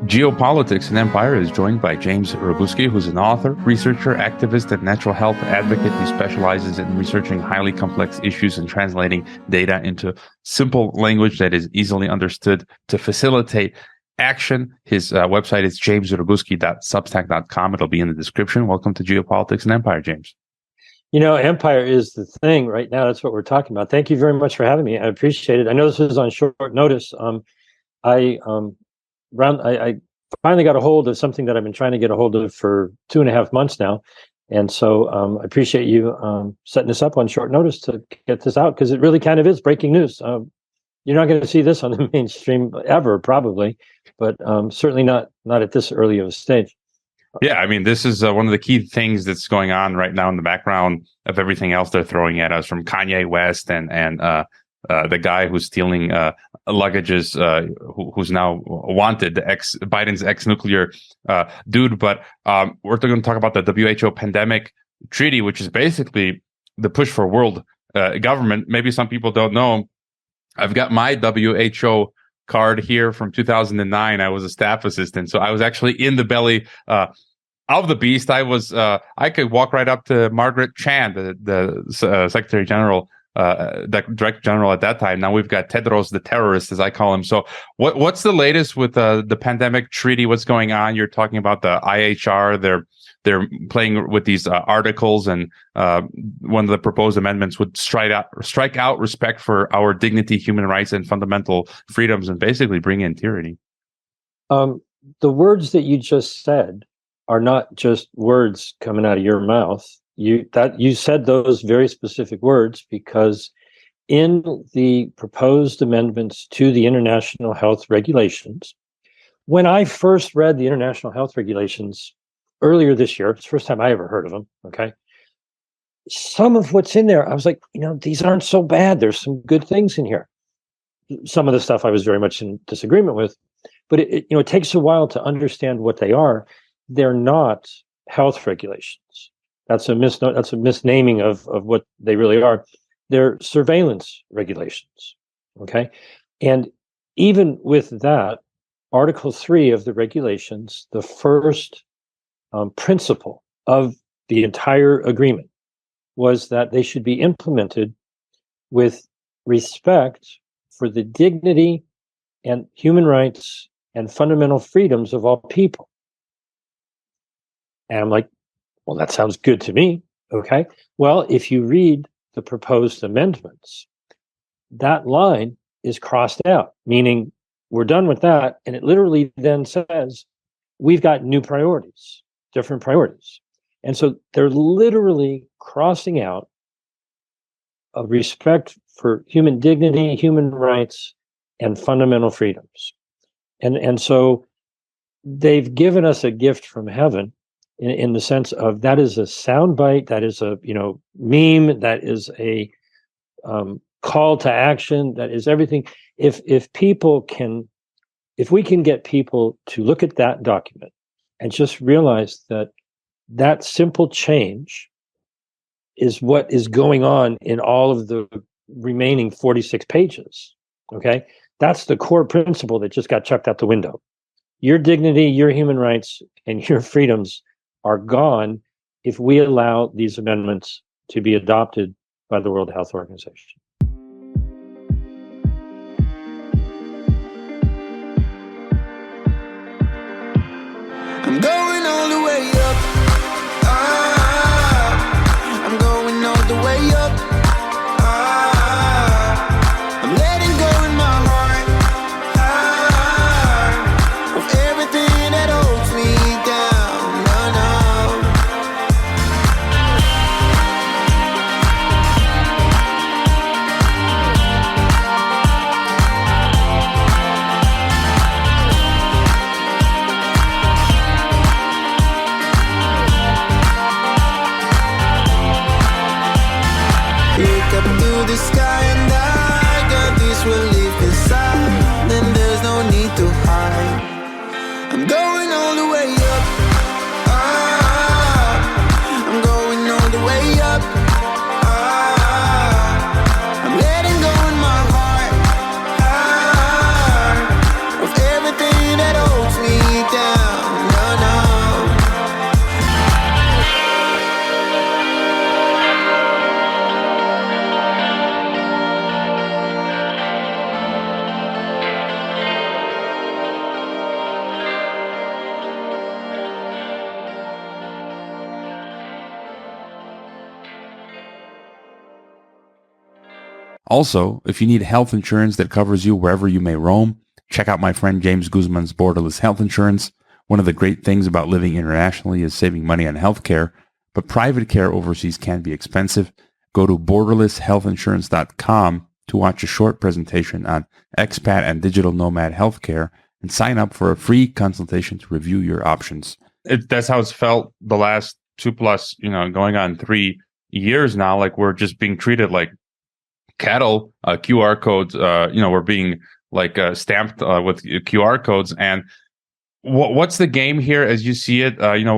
Geopolitics and Empire is joined by James Roguski, who's an author, researcher, activist, and natural health advocate who specializes in researching highly complex issues and translating data into simple language that is easily understood to facilitate action. His website is jamesroguski.substack.com. It'll be in the description. Welcome to Geopolitics and Empire, James. You know, empire is the thing right now. That's what we're talking about. Thank you very much for having me. I appreciate it. I know this is on short notice. I finally got a hold of something that I've been trying to get a hold of for 2.5 months now. And so I appreciate you setting this up on short notice to get this out, because it really kind of is breaking news. You're not going to see this on the mainstream ever, probably, but certainly not at this early of a stage. Yeah, I mean, this is one of the key things that's going on right now in the background of everything else they're throwing at us, from Kanye West and the guy who's stealing luggages, who's now wanted, Biden's ex-nuclear dude. But we're going to talk about the WHO pandemic treaty, which is basically the push for world government. Maybe some people don't know. I've got my WHO card here from 2009. I was a staff assistant, so I was actually in the belly of the beast. I could walk right up to Margaret Chan, the Secretary General, the Director General at that time. Now we've got Tedros the terrorist, as I call him. So what's the latest with the pandemic treaty? What's going on? You're talking about the IHR. They're playing with these articles, and one of the proposed amendments would strike out respect for our dignity, human rights, and fundamental freedoms, and basically bring in tyranny. The words that you just said are not just words coming out of your mouth. You said those very specific words because in the proposed amendments to the international health regulations, when I first read the international health regulations earlier this year, it's the first time I ever heard of them, okay? Some of what's in there, I was like, these aren't so bad. There's some good things in here. Some of the stuff I was very much in disagreement with, but it takes a while to understand what they are. They're not health regulations. That's a misnaming of what they really are. They're surveillance regulations, okay? And even with that, Article 3 of the regulations, the first principle of the entire agreement was that they should be implemented with respect for the dignity and human rights and fundamental freedoms of all people. And I'm like, well, that sounds good to me. Okay. Well, if you read the proposed amendments, that line is crossed out, meaning we're done with that. And it literally then says, we've got new priorities, different priorities. And so they're literally crossing out a respect for human dignity, human rights, and fundamental freedoms. And so they've given us a gift from heaven in the sense of that is a soundbite, that is a meme, that is a call to action, that is everything. If we can get people to look at that document and just realize that simple change is what is going on in all of the remaining 46 pages, okay? That's the core principle that just got chucked out the window. Your dignity, your human rights, and your freedoms are gone if we allow these amendments to be adopted by the World Health Organization. I'm going all the way up. I'm going all the way up. I'm letting go in my heart of everything that holds me down. Look up to the sky and I got this relief inside. Then there's no need to hide. I'm going all the way up. I'm going all the way up. I'm letting go in my heart of everything that holds me Also, if you need health insurance that covers you wherever you may roam, check out my friend James Guzman's Borderless Health Insurance. One of the great things about living internationally is saving money on healthcare, but private care overseas can be expensive. Go to borderlesshealthinsurance.com to watch a short presentation on expat and digital nomad healthcare and sign up for a free consultation to review your options. That's how it's felt the last 2+, going on 3 years now. Like we're just being treated like cattle. QR codes, we're being like stamped with QR codes. And what's the game here as you see it?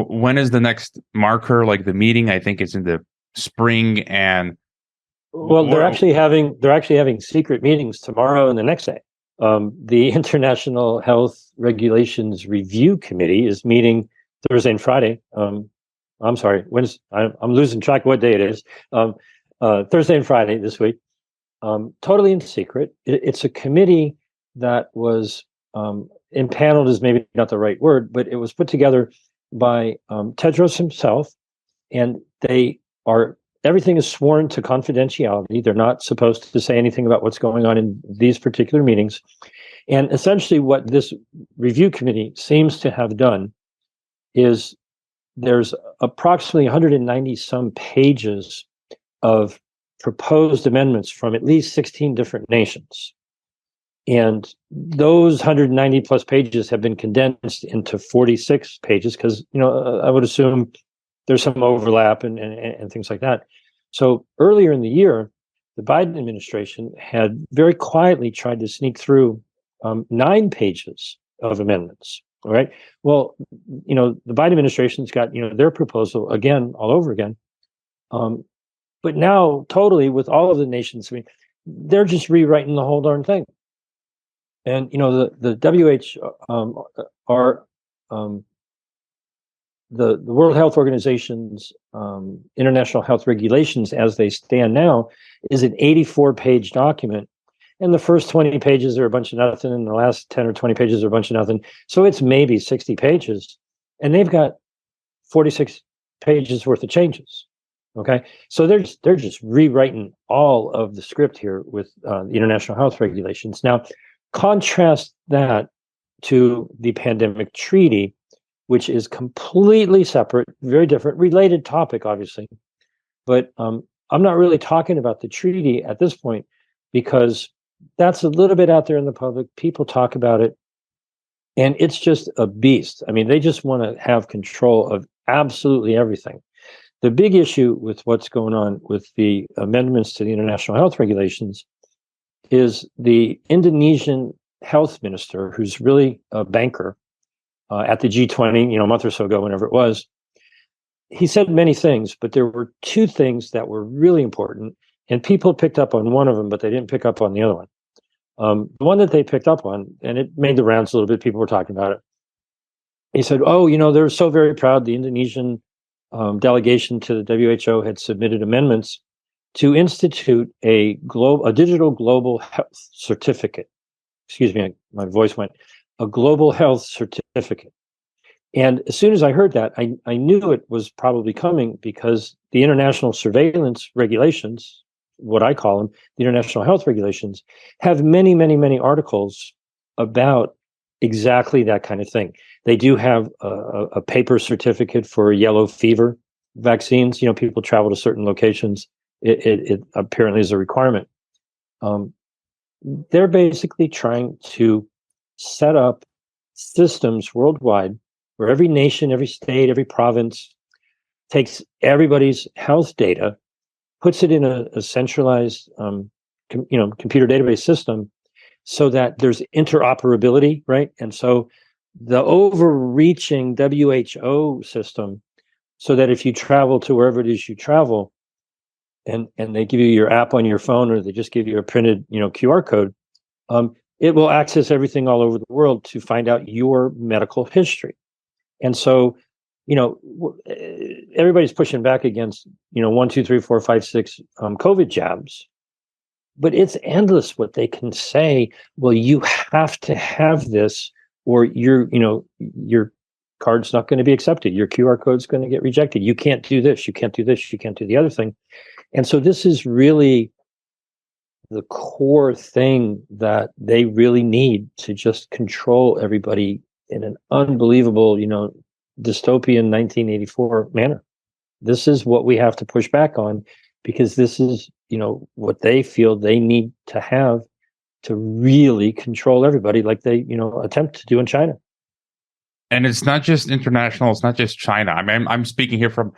When is the next marker? Like the meeting, I think it's in the spring, and well, they're actually having secret meetings tomorrow and the next day. The International Health Regulations Review Committee is meeting Thursday and Friday. I'm sorry, Wednesday. I'm losing track of what day it is. Thursday and Friday this week. Totally in secret. It's a committee that was impaneled is maybe not the right word, but it was put together by Tedros himself, and everything is sworn to confidentiality. They're not supposed to say anything about what's going on in these particular meetings. And essentially what this review committee seems to have done is there's approximately 190 some pages of proposed amendments from at least 16 different nations. And those 190 plus pages have been condensed into 46 pages because, I would assume there's some overlap and things like that. So earlier in the year, the Biden administration had very quietly tried to sneak through 9 pages of amendments. All right. Well, the Biden administration's got, their proposal again, all over again. But now totally with all of the nations, they're just rewriting the whole darn thing. And, the WHR, the World Health Organization's international health regulations as they stand now is an 84-page document. And the first 20 pages are a bunch of nothing, and the last 10 or 20 pages are a bunch of nothing. So it's maybe 60 pages. And they've got 46 pages worth of changes. Okay. So they're just rewriting all of the script here with the international health regulations. Now, contrast that to the pandemic treaty, which is completely separate, very different, related topic, obviously. But I'm not really talking about the treaty at this point because that's a little bit out there in the public. People talk about it, and it's just a beast. I mean, they just want to have control of absolutely everything. The big issue with what's going on with the amendments to the international health regulations is the Indonesian health minister, who's really a banker at the G20, a month or so ago, whenever it was. He said many things, but there were 2 things that were really important, and people picked up on one of them, but they didn't pick up on the other one. The one that they picked up on, and it made the rounds a little bit, people were talking about it. He said, they're so very proud. The Indonesian delegation to the WHO had submitted amendments to institute a digital global health certificate. Excuse me, my voice went. A global health certificate. And as soon as I heard that, I knew it was probably coming because the international surveillance regulations, what I call them, the international health regulations, have many, many, many articles about exactly that kind of thing. They do have a paper certificate for yellow fever vaccines. People travel to certain locations. It apparently is a requirement. They're basically trying to set up systems worldwide where every nation, every state, every province takes everybody's health data, puts it in a centralized computer database system so that there's interoperability, right? And so the overreaching WHO system, so that if you travel to wherever it is you travel, and they give you your app on your phone, or they just give you a printed QR code, it will access everything all over the world to find out your medical history. And so, everybody's pushing back against 1, 2, 3, 4, 5, 6 COVID jabs, but it's endless what they can say. Well, you have to have this, or your card's not going to be accepted. Your QR code's going to get rejected. You can't do this. You can't do this. You can't do the other thing. And so this is really the core thing that they really need to just control everybody in an unbelievable, dystopian 1984 manner. This is what we have to push back on, because this is, what they feel they need to have to really control everybody, like they, attempt to do in China. And it's not just international. It's not just China. I mean, I'm speaking here from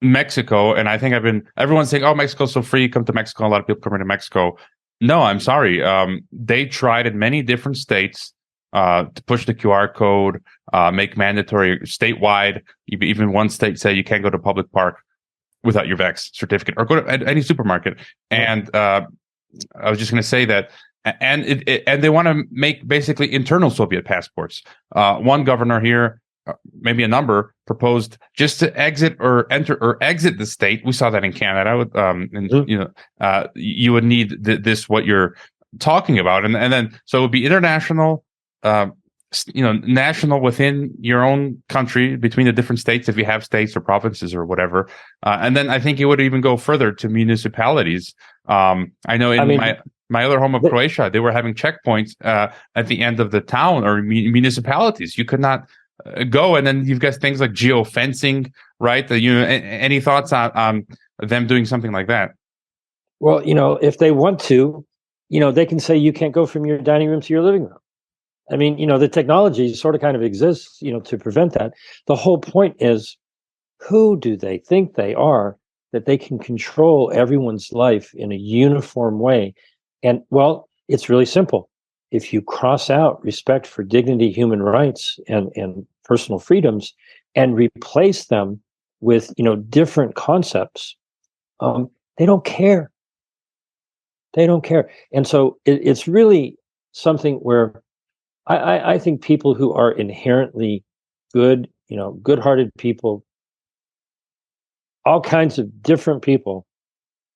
Mexico, and I think everyone's saying, "Oh, Mexico's so free. Come to Mexico." A lot of people come into Mexico. No, I'm sorry. They tried in many different states to push the QR code, make mandatory statewide. Even one state said you can't go to a public park without your vax certificate, or go to any supermarket. And I was just going to say that. And and they want to make basically internal Soviet passports. One governor here, maybe a number, proposed just to exit or enter or exit the state. We saw that in Canada. You would need this what you're talking about, and then so it would be international, national within your own country between the different states if you have states or provinces or whatever, and then I think it would even go further to municipalities. I know my other home of Croatia, they were having checkpoints at the end of the town or municipalities. You could not go, and then you've got things like geofencing, right? Any thoughts on them doing something like that? Well, if they want to, they can say you can't go from your dining room to your living room. I mean, the technology sort of kind of exists, to prevent that. The whole point is, who do they think they are that they can control everyone's life in a uniform way? And well, it's really simple. If you cross out respect for dignity, human rights, and personal freedoms, and replace them with different concepts, they don't care. They don't care. And so it's really something where I think people who are inherently good, good-hearted people, all kinds of different people,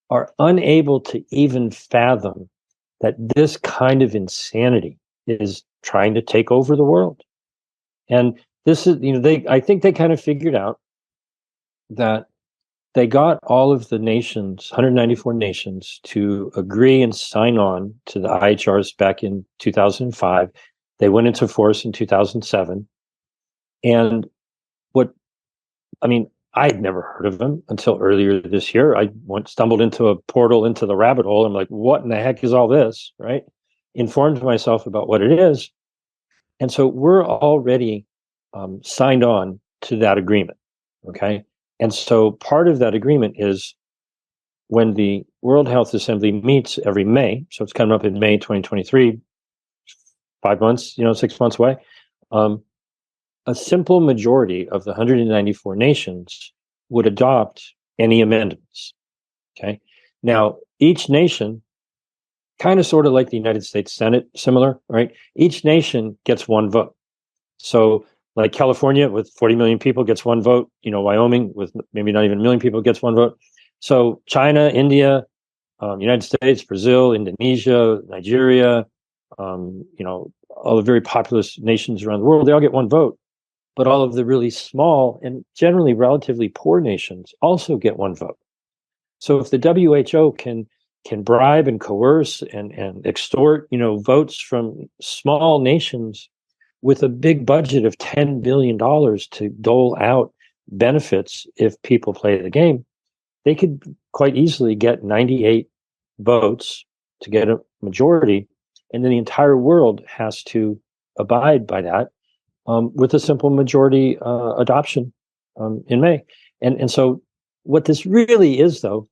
are unable to even fathom that this kind of insanity is trying to take over the world. And this is, I think they kind of figured out that they got all of the nations, 194 nations, to agree and sign on to the IHRs back in 2005. They went into force in 2007. And I had never heard of them until earlier this year. I stumbled into a portal into the rabbit hole. I'm like, what in the heck is all this, right? Informed myself about what it is. And so we're already signed on to that agreement, okay? And so part of that agreement is when the World Health Assembly meets every May, so it's coming up in May 2023, 5 months, 6 months away, a simple majority of the 194 nations would adopt any amendments. Okay. Now, each nation, kind of sort of like the United States Senate, similar, right? Each nation gets one vote. So, like California with 40 million people gets one vote. Wyoming with maybe not even a million people gets one vote. So, China, India, United States, Brazil, Indonesia, Nigeria, all the very populous nations around the world, they all get one vote. But all of the really small and generally relatively poor nations also get one vote. So if the WHO can bribe and coerce and extort, votes from small nations with a big budget of $10 billion to dole out benefits if people play the game, they could quite easily get 98 votes to get a majority, and then the entire world has to abide by that. With a simple majority adoption in May. And so what this really is, though,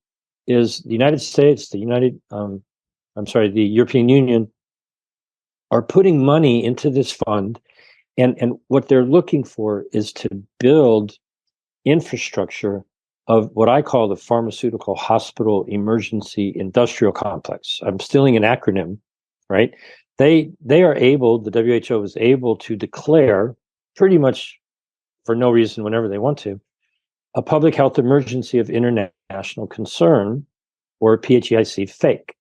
is the United States, the European Union are putting money into this fund. And what they're looking for is to build infrastructure of what I call the pharmaceutical hospital emergency industrial complex. I'm stealing an acronym, right? The WHO is able to declare pretty much for no reason whenever they want to, a public health emergency of international concern, or PHEIC fake.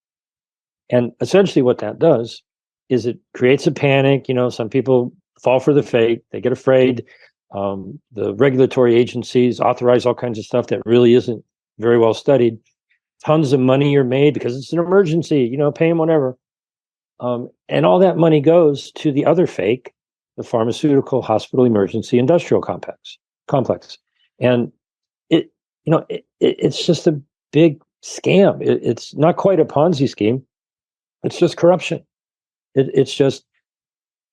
And essentially what that does is it creates a panic. Some people fall for the fake, they get afraid. The regulatory agencies authorize all kinds of stuff that really isn't very well studied. tons of money are made because it's an emergency, pay them whatever. And all that money goes to the other fake, the pharmaceutical hospital emergency industrial complex. And it's just a big scam. It's not quite a Ponzi scheme. It's just corruption. It's just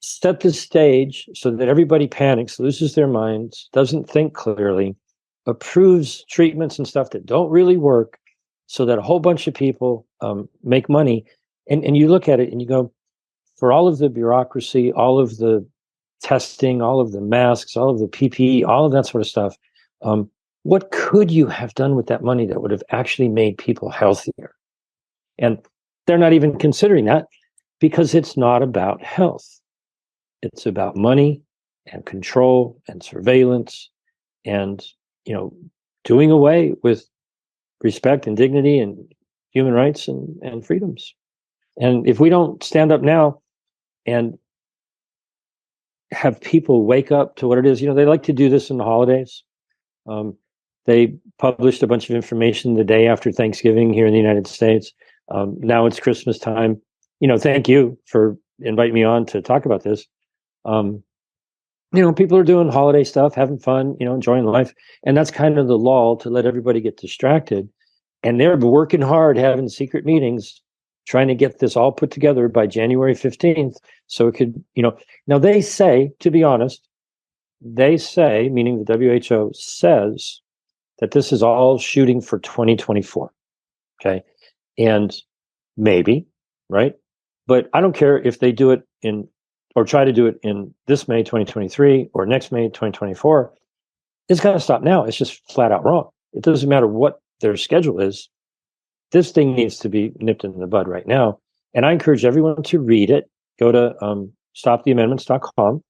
set the stage so that everybody panics, loses their minds, doesn't think clearly, approves treatments and stuff that don't really work, so that a whole bunch of people make money. And you look at it and you go, for all of the bureaucracy, all of the testing, all of the masks, all of the PPE, all of that sort of stuff, what could you have done with that money that would have actually made people healthier? And they're not even considering that, because it's not about health. It's about money and control and surveillance and, doing away with respect and dignity and human rights and freedoms. And if we don't stand up now and have people wake up to what it is, they like to do this in the holidays. They published a bunch of information the day after Thanksgiving here in the United States. Now it's Christmas time. Thank you for inviting me on to talk about this. People are doing holiday stuff, having fun, enjoying life. And that's kind of the lull to let everybody get distracted. And they're working hard, having secret meetings, trying to get this all put together by January 15th. So it could, now they say, to be honest, meaning the WHO says, that this is all shooting for 2024. Okay. And maybe, right? But I don't care if they do it or try to do it in this May 2023 or next May 2024. It's got to stop now. It's just flat out wrong. It doesn't matter what their schedule is. This thing needs to be nipped in the bud right now. And I encourage everyone to read it. Go to stoptheamendments.com.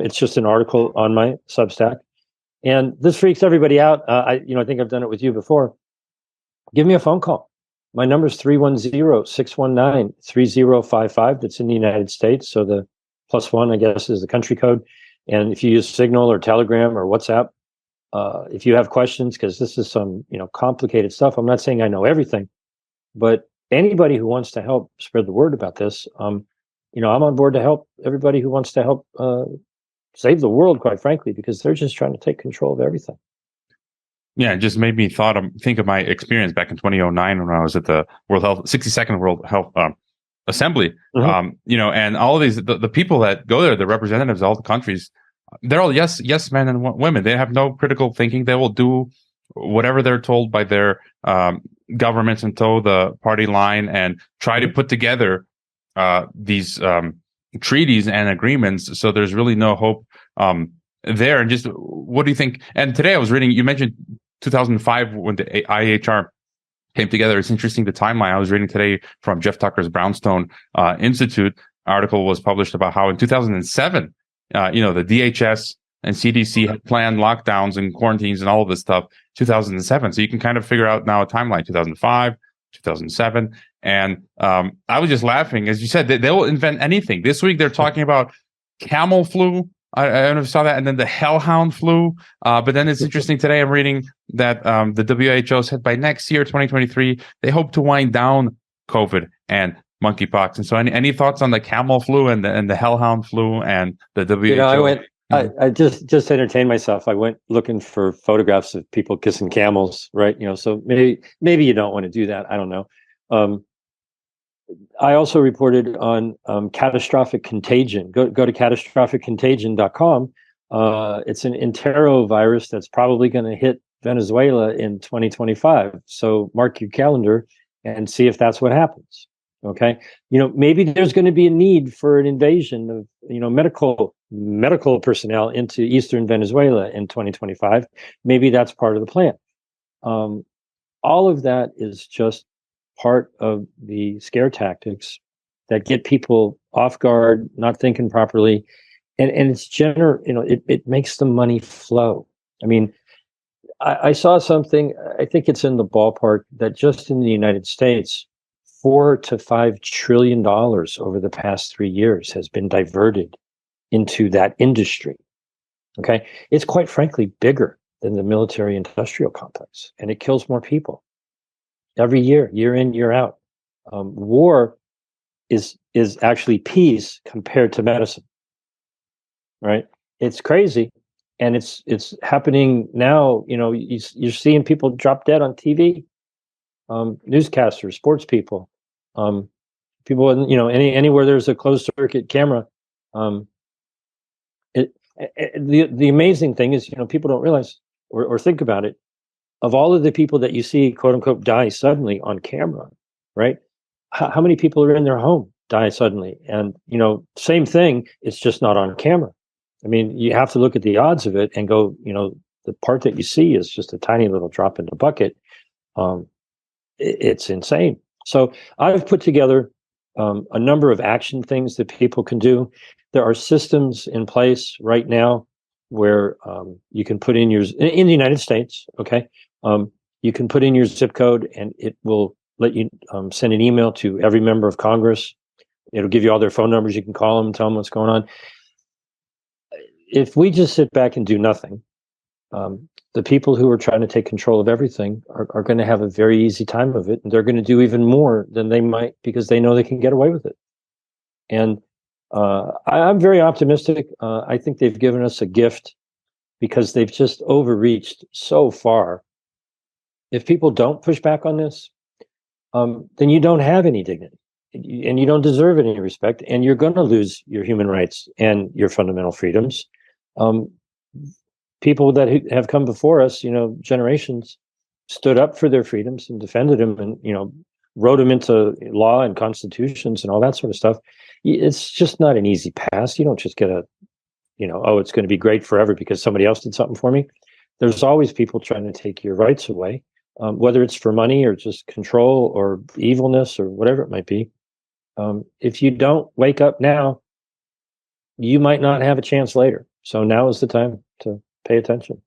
It's just an article on my Substack. And this freaks everybody out. I think I've done it with you before. Give me a phone call. My number is 310-619-3055. That's in the United States. So the +1, I guess, is the country code. And if you use Signal or Telegram or WhatsApp, if you have questions, because this is some complicated stuff. I'm not saying I know everything, but anybody who wants to help spread the word about this, I'm on board to help everybody who wants to help save the world, quite frankly, because they're just trying to take control of everything. Yeah, it just made me think of my experience back in 2009 when I was at the 62nd World Health Assembly. Mm-hmm. And all of these, the people that go there, the representatives of all the countries, they're all yes men and women. They have no critical thinking. They will do whatever they're told by their governments and toe the party line and try to put together these treaties and agreements. So there's really no hope there. And just what do you think? And today I was reading, you mentioned 2005 when the IHR came together. It's interesting, the timeline. I was reading today from Jeff Tucker's Brownstone Institute article was published about how in 2007, the DHS and CDC had planned lockdowns and quarantines and all of this stuff, 2007. So you can kind of figure out now a timeline, 2005, 2007. And I was just laughing. As you said, they will invent anything. This week, they're talking about camel flu. I don't know if you saw that. And then the hellhound flu. But then it's interesting. Today, I'm reading that the WHO said by next year, 2023, they hope to wind down COVID and monkeypox. And so any thoughts on the camel flu and the hellhound flu and the WHO? I just entertained myself. I went looking for photographs of people kissing camels, right? So maybe you don't want to do that. I don't know. I also reported on catastrophic contagion. Go to catastrophic-contagion.com. It's an enterovirus that's probably going to hit Venezuela in 2025. So mark your calendar and see if that's what happens. Okay, maybe there's going to be a need for an invasion of medical personnel into eastern Venezuela in 2025. Maybe that's part of the plan. All of that is just part of the scare tactics that get people off guard, not thinking properly, and it's it makes the money flow. I mean, I saw something. I think it's in the ballpark that just in the United States, $4 to $5 trillion over the past 3 years has been diverted into that industry. Okay, it's quite frankly bigger than the military-industrial complex, and it kills more people. every year, year in, year out. War is actually peace compared to medicine, right? It's crazy, and it's happening now. You're seeing people drop dead on TV, newscasters, sports people, people anywhere there's a closed circuit camera. um the amazing thing is, people don't realize or think about it. Of all of the people that you see, quote unquote, die suddenly on camera, right? How many people are in their home die suddenly? And same thing, it's just not on camera. I mean, you have to look at the odds of it and go, the part that you see is just a tiny little drop in the bucket. It's insane. So I've put together a number of action things that people can do. There are systems in place right now where you can put in in the United States. Okay, you can put in your zip code, and it will let you send an email to every member of Congress. It'll give you all their phone numbers. You can call them and tell them what's going on. If we just sit back and do nothing, the people who are trying to take control of everything are going to have a very easy time of it, and they're going to do even more than they might because they know they can get away with it. And I'm very optimistic. I think they've given us a gift because they've just overreached so far. If people don't push back on this, then you don't have any dignity, and you don't deserve any respect, and you're going to lose your human rights and your fundamental freedoms. People that have come before us, generations, stood up for their freedoms and defended them, and wrote them into law and constitutions and all that sort of stuff. It's just not an easy pass. You don't just get it's going to be great forever because somebody else did something for me. There's always people trying to take your rights away, whether it's for money or just control or evilness or whatever it might be. If you don't wake up now, you might not have a chance later. So now is the time to pay attention.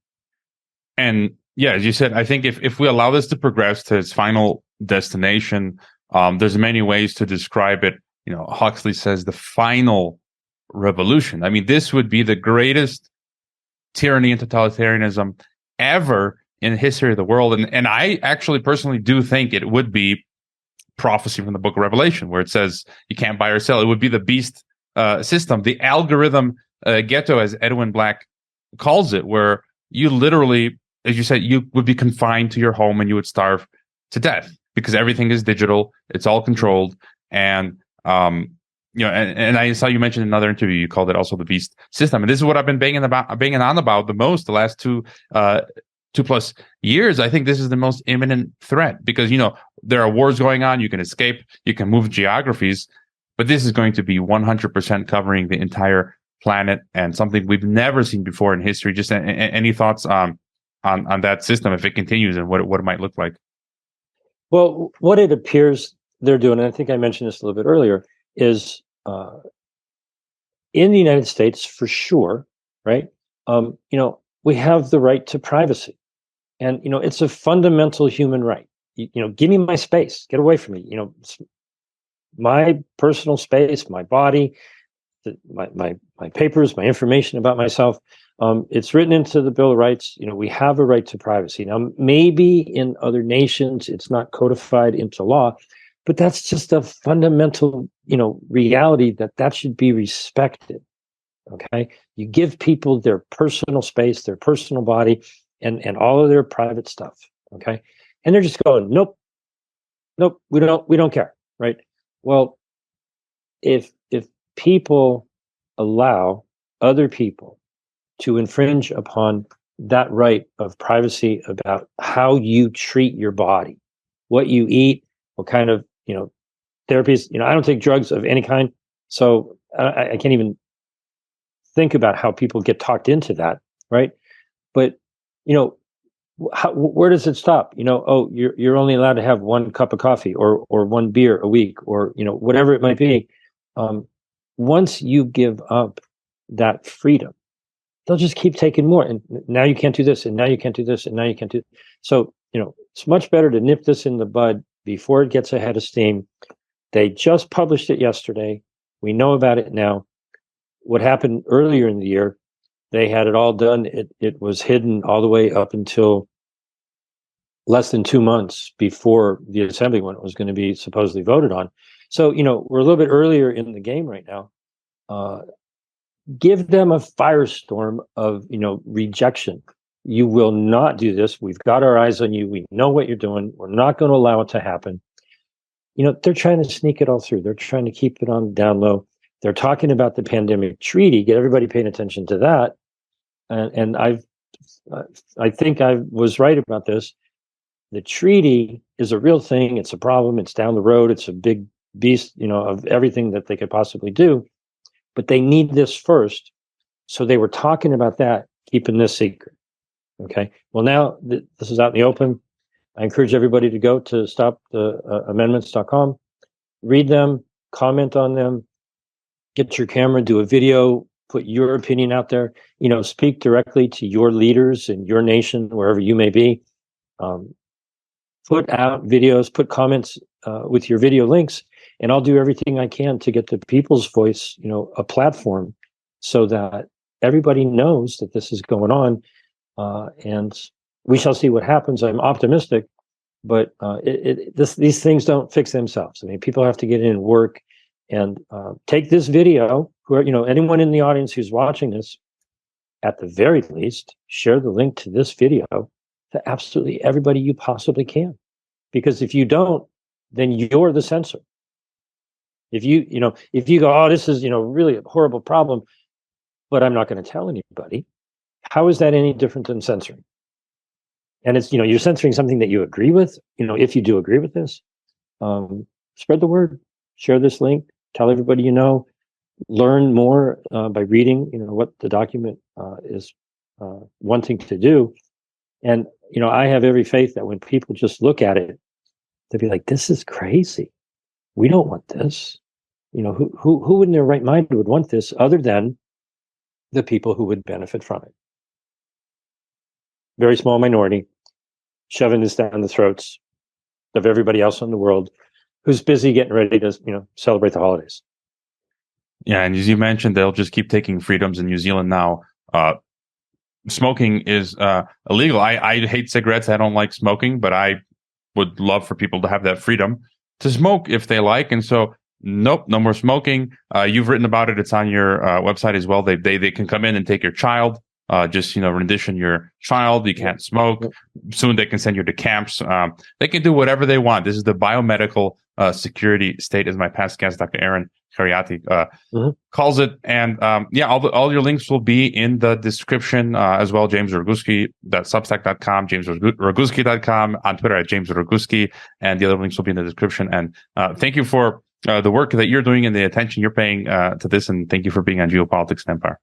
And yeah, as you said, I think if we allow this to progress to its final destination, there's many ways to describe it. Huxley says the final revolution. I mean, this would be the greatest tyranny and totalitarianism ever in the history of the world. And I actually personally do think it would be prophecy from the book of Revelation, where it says you can't buy or sell. It would be the beast system, the algorithm ghetto, as Edwin Black calls it, where you literally, as you said, you would be confined to your home and you would starve to death because everything is digital. It's all controlled. And and I saw you mention in another interview, you called it also the beast system. And this is what I've been banging on about the most the last 2+ years. I think this is the most imminent threat because, there are wars going on. You can escape, you can move geographies, but this is going to be 100% covering the entire planet and something we've never seen before in history. Just any thoughts on that system if it continues and what it might look like? Well, what it appears they're doing, and I think I mentioned this a little bit earlier, is in the United States for sure, right? We have the right to privacy, and it's a fundamental human right. Give me my space, get away from me. My personal space, my body, my papers, my information about myself. It's written into the Bill of Rights. We have a right to privacy. Now, maybe in other nations it's not codified into law, but that's just a fundamental, reality that should be respected. Okay, you give people their personal space, their personal body, and all of their private stuff. Okay, and they're just going, nope, we don't care, right? Well, if people allow other people to infringe upon that right of privacy about how you treat your body, what you eat, what kind of therapies. I don't take drugs of any kind, so I can't even think about how people get talked into that, right? But where does it stop? You're only allowed to have one cup of coffee or one beer a week, or whatever it might be. Once you give up that freedom, they'll just keep taking more. And now you can't do this, and now you can't do this, and now you can't do. So it's much better to nip this in the bud before it gets ahead of steam. They just published it yesterday. We know about it now. What happened earlier in the year, they had it all done. It was hidden all the way up until less than 2 months before the assembly when it was going to be supposedly voted on. So, we're a little bit earlier in the game right now. Give them a firestorm of, rejection. You will not do this. We've got our eyes on you. We know what you're doing. We're not going to allow it to happen. They're trying to sneak it all through. They're trying to keep it on down low. They're talking about the pandemic treaty. Get everybody paying attention to that. And I think I was right about this. The treaty is a real thing. It's a problem. It's down the road. It's a big beast, of everything that they could possibly do. But they need this first. So they were talking about that, keeping this secret. Okay. Well, now this is out in the open. I encourage everybody to go to stoptheamendments.com, read them, comment on them, get your camera, do a video, put your opinion out there, speak directly to your leaders in your nation, wherever you may be. Put out videos, put comments with your video links, and I'll do everything I can to get the people's voice, a platform so that everybody knows that this is going on. And we shall see what happens. I'm optimistic, but these things don't fix themselves. I mean, people have to get in and work and take this video. Anyone in the audience who's watching this, at the very least, share the link to this video to absolutely everybody you possibly can. Because if you don't, then you're the censor. If you go, oh, this is, really a horrible problem, but I'm not going to tell anybody. How is that any different than censoring? And it's, you're censoring something that you agree with. If you do agree with this, spread the word, share this link, tell everybody learn more by reading, what the document is wanting to do. And, I have every faith that when people just look at it, they'll be like, this is crazy. We don't want this. Who in their right mind would want this other than the people who would benefit from it? Very small minority shoving this down the throats of everybody else in the world who's busy getting ready to, celebrate the holidays. Yeah, and as you mentioned, they'll just keep taking freedoms in New Zealand now. Smoking is illegal. I hate cigarettes. I don't like smoking, but I would love for people to have that freedom to smoke if they like. And so, nope, no more smoking. You've written about it. It's on your website as well. They can come in and take your child. Rendition your child. You can't smoke. Soon they can send you to camps. They can do whatever they want. This is the biomedical security state, as my past guest, Dr. Aaron Khariati, calls it. And all your links will be in the description as well. James Roguski.substack.com, JamesRoguski.com, on Twitter at James Roguski, and the other links will be in the description. And thank you for the work that you're doing and the attention you're paying to this. And thank you for being on Geopolitics and Empire.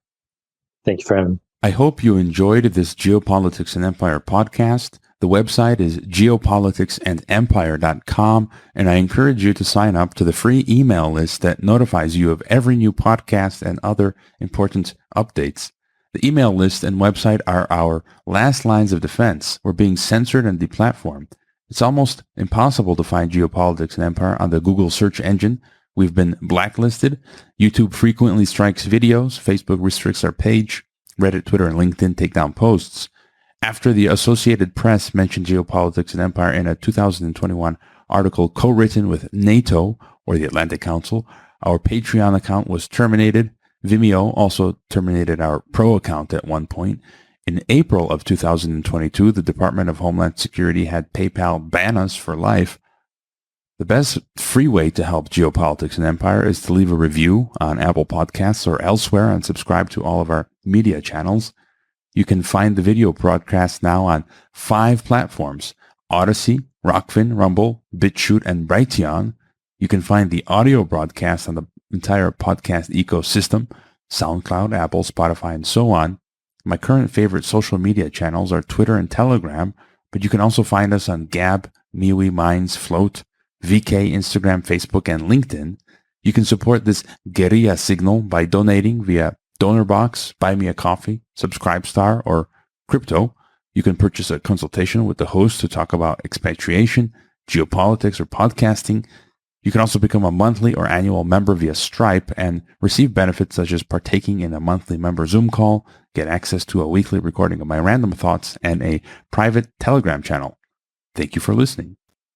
Thank you for having me. I hope you enjoyed this Geopolitics and Empire podcast. The website is geopoliticsandempire.com, and I encourage you to sign up to the free email list that notifies you of every new podcast and other important updates. The email list and website are our last lines of defense. We're being censored and deplatformed. It's almost impossible to find Geopolitics and Empire on the Google search engine. We've been blacklisted. YouTube frequently strikes videos. Facebook restricts our page. Reddit, Twitter, and LinkedIn take down posts. After the Associated Press mentioned Geopolitics and Empire in a 2021 article co-written with NATO, or the Atlantic Council, our Patreon account was terminated. Vimeo also terminated our Pro account at one point. In April of 2022, the Department of Homeland Security had PayPal ban us for life. The best free way to help Geopolitics and Empire is to leave a review on Apple Podcasts or elsewhere and subscribe to all of our media channels. You can find the video broadcast now on 5 platforms: Odyssey, Rockfin, Rumble, BitChute, and Brighteon. You can find the audio broadcast on the entire podcast ecosystem: SoundCloud, Apple, Spotify, and so on. My current favorite social media channels are Twitter and Telegram, but you can also find us on Gab, MeWe, Minds, Float, VK, Instagram, Facebook, and LinkedIn. You can support this guerrilla signal by donating via DonorBox, Buy Me a Coffee, Subscribestar, or Crypto. You can purchase a consultation with the host to talk about expatriation, geopolitics, or podcasting. You can also become a monthly or annual member via Stripe and receive benefits such as partaking in a monthly member Zoom call, get access to a weekly recording of my random thoughts, and a private Telegram channel. Thank you for listening.